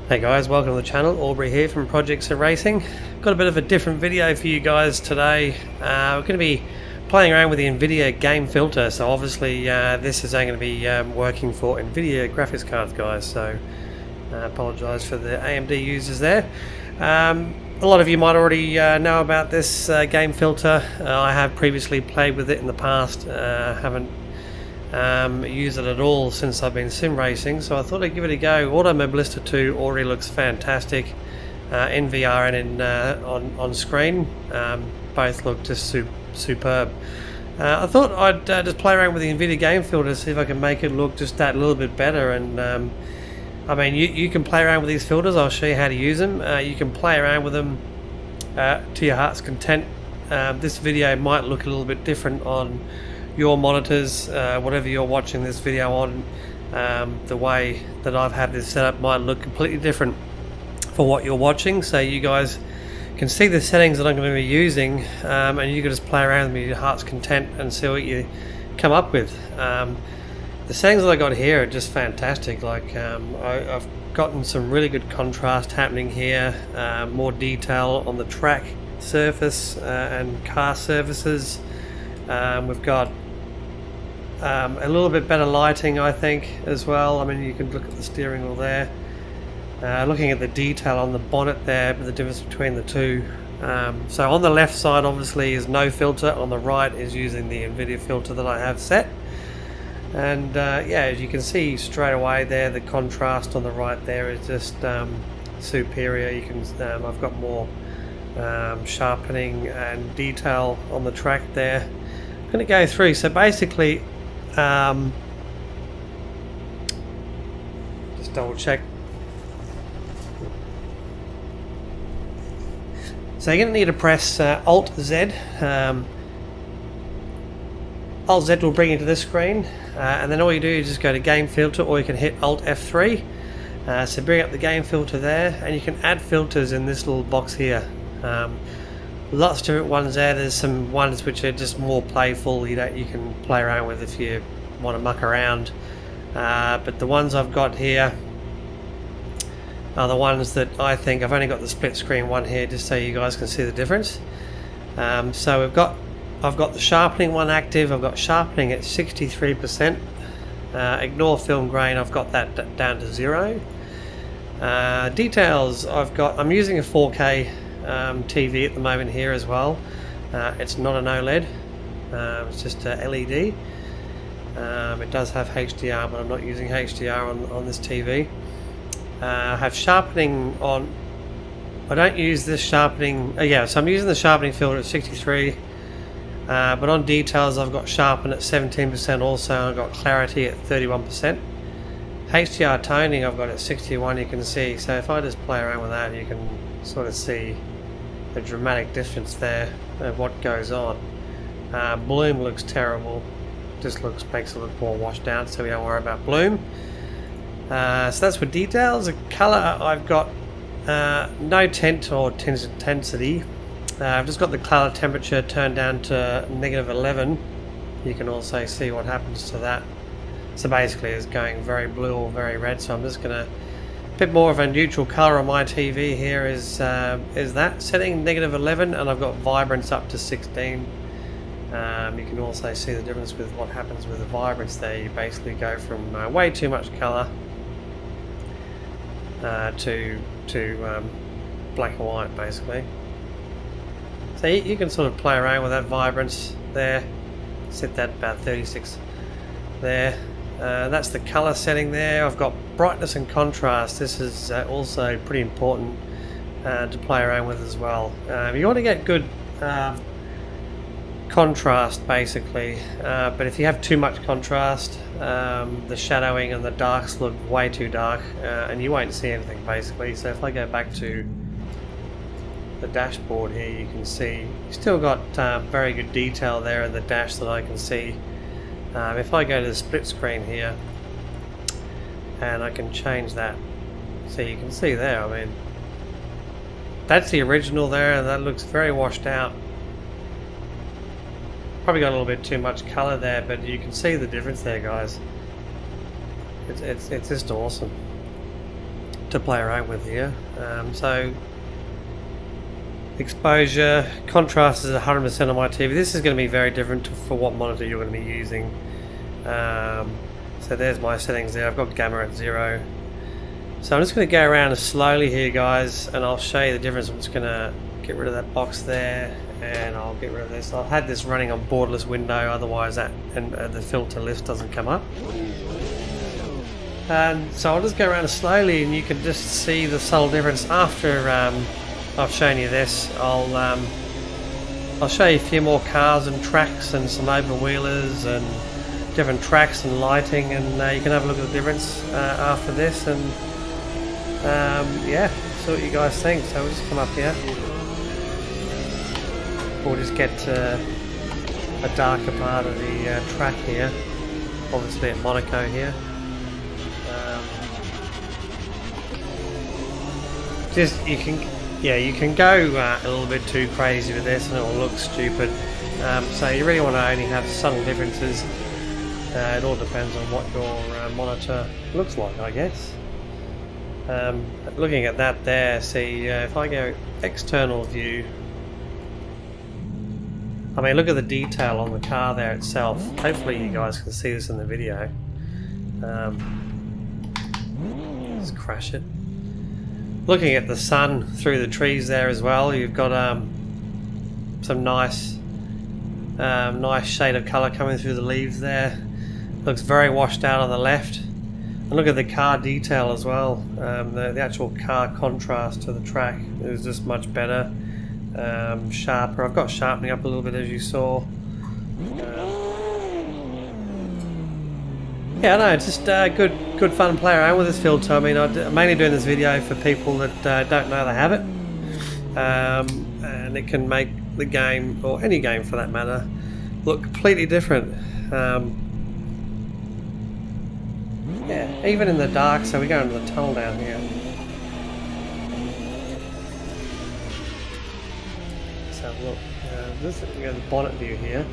Hey guys, welcome to the channel. Aubrey here from Project Sim Racing. Got a bit of a different video for you guys today. We're going to be playing around with the NVIDIA game filter. So obviously this is only going to be working for NVIDIA graphics cards, guys. So apologise for the AMD users there. A lot of you might already know about this game filter. I have previously played with it in the past. Haven't used it at all since I've been sim racing, so I thought I'd give it a go. Automobilista 2 already looks fantastic in VR and in on screen. Both look just superb. I thought I'd just play around with the NVIDIA game filter to see if I can make it look just that little bit better. And I mean, you can play around with these filters. I'll show you how to use them. You can play around with them to your heart's content. This video might look a little bit different on your monitors, whatever you're watching this video on. The way that I've had this set up might look completely different for what you're watching, so you guys can see the settings that I'm going to be using, and you can just play around with your heart's content and see what you come up with. The settings that I got here are just fantastic. Like I've gotten some really good contrast happening here, more detail on the track surface and car surfaces. We've got a little bit better lighting, I think, as well. I mean, you can look at the steering wheel there. Looking at the detail on the bonnet there, the difference between the two. So on the left side, obviously, is no filter. On the right is using the NVIDIA filter that I have set. And yeah, as you can see straight away there, the contrast on the right there is just superior. You can I've got more sharpening and detail on the track there. I'm going to go through. So basically, just double check. So you're going to need to press Alt Z. Alt Z will bring you to this screen, and then all you do is just go to Game Filter, or you can hit Alt F3. So bring up the game filter there, and you can add filters in this little box here. Lots of different ones there. There's some ones which are just more playful. You can play around with if you want to muck around. But the ones I've got here are the ones that I think I've only got the split screen one here, just so you guys can see the difference. So I've got the sharpening one active. I've got sharpening at 63%. Ignore film grain. I've got that down to 0. Details. I'm using a 4K TV at the moment here as well. It's not an OLED, it's just a LED. It does have HDR, but I'm not using HDR on this TV. I have sharpening on. I don't use this sharpening. So I'm using the sharpening filter at 63, but on details I've got sharpen at 17% also. I've got clarity at 31%. HDR toning I've got at 61, you can see. So if I just play around with that, you can sort of see a dramatic difference there of what goes on. Bloom looks terrible. Just makes it look more washed out, so we don't worry about bloom. So that's for details. The color, I've got no tint or tint intensity. I've just got the color temperature turned down to -11. You can also see what happens to that. So basically it's going very blue or very red, so I'm just going to bit more of a neutral color on my TV here is that setting -11, and I've got vibrance up to 16. You can also see the difference with what happens with the vibrance there. You basically go from way too much color to black and white basically. So you can sort of play around with that vibrance there. Set that about 36 there. That's the color setting there. I've got brightness and contrast. This is also pretty important to play around with as well. You want to get good contrast basically, but if you have too much contrast, the shadowing and the darks look way too dark, and you won't see anything basically. So if I go back to the dashboard here, you can see you still got very good detail there in the dash that I can see. If I go to the split screen here, and I can change that, so you can see there, I mean, that's the original there, and that looks very washed out. Probably got a little bit too much color there, but you can see the difference there, guys. It's just awesome. to play around with here. So exposure, contrast is 100% on my TV. This is going to be very different for what monitor you're going to be using. So there's my settings there. I've got gamma at 0. So I'm just going to go around slowly here, guys, and I'll show you the difference. I'm just going to get rid of that box there, and I'll get rid of this. I've had this running on borderless window, otherwise that and the filter list doesn't come up. And so I'll just go around slowly, and you can just see the subtle difference. After I've shown you this, I'll show you a few more cars and tracks and some open wheelers and different tracks and lighting, and you can have a look at the difference after this, and yeah, see what you guys think. So we'll just come up here. We'll just get to a darker part of the track here, obviously at Monaco here. Just you can go a little bit too crazy with this and it will look stupid. So you really want to only have subtle differences. It all depends on what your monitor looks like, I guess. Looking at that there, see if I go external view, I mean, look at the detail on the car there itself. Hopefully you guys can see this in the video. Let's crash it. Looking at the sun through the trees there as well, you've got some nice shade of colour coming through the leaves there. Looks very washed out on the left. And look at the car detail as well. The actual car contrast to the track is just much better. Sharper. I've got sharpening up a little bit, as you saw. Yeah, no, it's just good fun to play around with this filter. I mean, I'm mainly doing this video for people that don't know they have it, and it can make the game, or any game for that matter, look completely different. Yeah, even in the dark. So we go into the tunnel down here. So look, we go to the bonnet view here.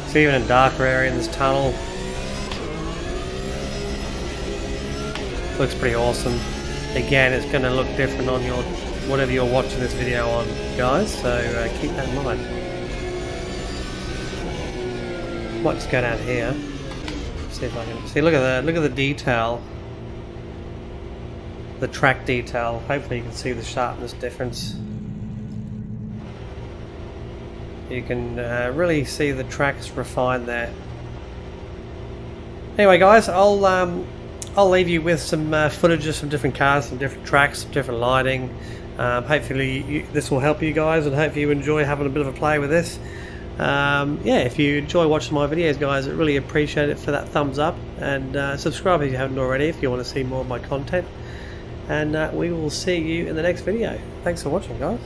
So even in darker area in this tunnel, looks pretty awesome. Again, it's going to look different on your whatever you're watching this video on, guys. So keep that in mind. Might just go down here. See if I can see. Look at the detail, the track detail. Hopefully you can see the sharpness difference. You can really see the tracks refined there. Anyway, guys, I'll leave you with some footage of some different cars, some different tracks, some different lighting. Hopefully this will help you guys, and hopefully you enjoy having a bit of a play with this. Yeah, if you enjoy watching my videos, guys, I really appreciate it for that thumbs up, and subscribe if you haven't already if you want to see more of my content. And we will see you in the next video. Thanks for watching, guys.